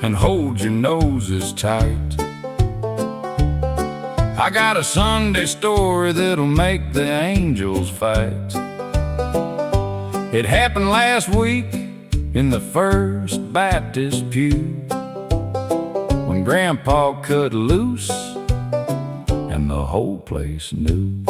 and hold your noses tight. I got a Sunday story that'll make the angels fight. It happened last week in the First Baptist pew, when Grandpa cut loose and the whole place knew.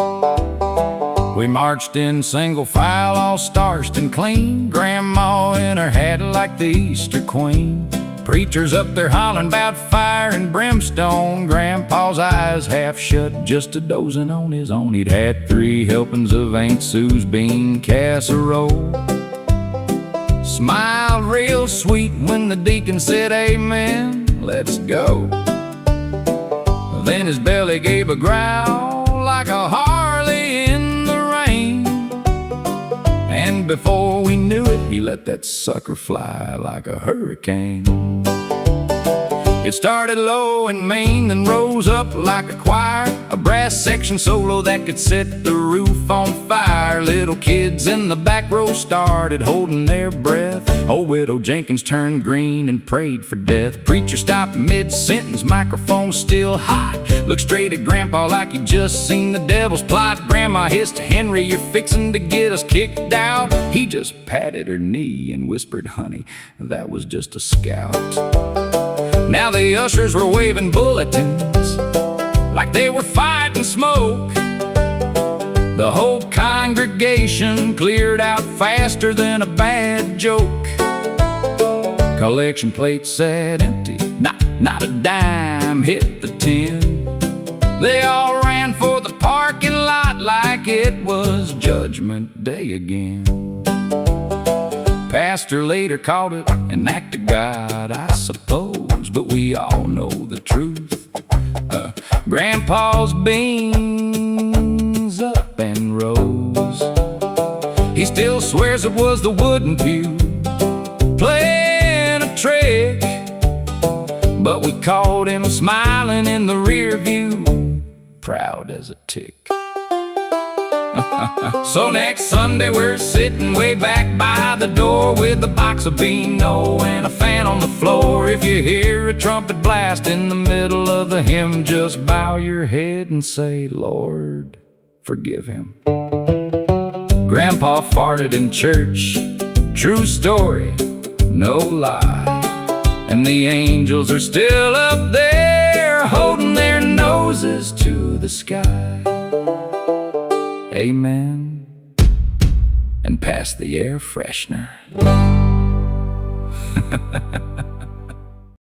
We marched in single file, all starched and clean, Grandma in her hat like the Easter queen. Preachers up there hollering about fire and brimstone, Grandpa's eyes half shut, just a dozing on his own. He'd had 3 helpings of Aunt Sue's bean casserole. Smiled real sweet when the deacon said amen, let's go. Then his belly gave a growl like a Harley in the rain, and before we knew it, he let that sucker fly like a hurricane. It started low and mean, then rose up like a choir, a brass section solo that could set the roof on fire. Little kids in the back row started holding their breath. Old Widow Jenkins turned green and prayed for death. Preacher stopped mid-sentence, microphone still hot, looked straight at Grandpa like he'd just seen the devil's plot. Grandma hissed, "Henry, you're fixing to get us kicked out." He just patted her knee and whispered, "Honey, that was just a scout." Now the ushers were waving bulletins like they were fighting smoke. The whole congregation cleared out faster than a bad joke. Collection plate said empty, not a dime hit the tin. They all ran for the parking lot like it was Judgment Day again. Pastor later called it an act of God, I suppose, but we all know the truth. Grandpa's beans up and rose. He still swears it was the wooden pew playing a trick, but we caught him smiling in the rear view, proud as a tick. So next Sunday we're sitting way back by the door with a box of Beano and a fan on the floor. If you hear a trumpet blast in the middle of the hymn, just bow your head and say, "Lord, forgive him." Grandpa farted in church, true story, no lie. And the angels are still up there holding their noses to the sky. Amen, and pass the air freshener.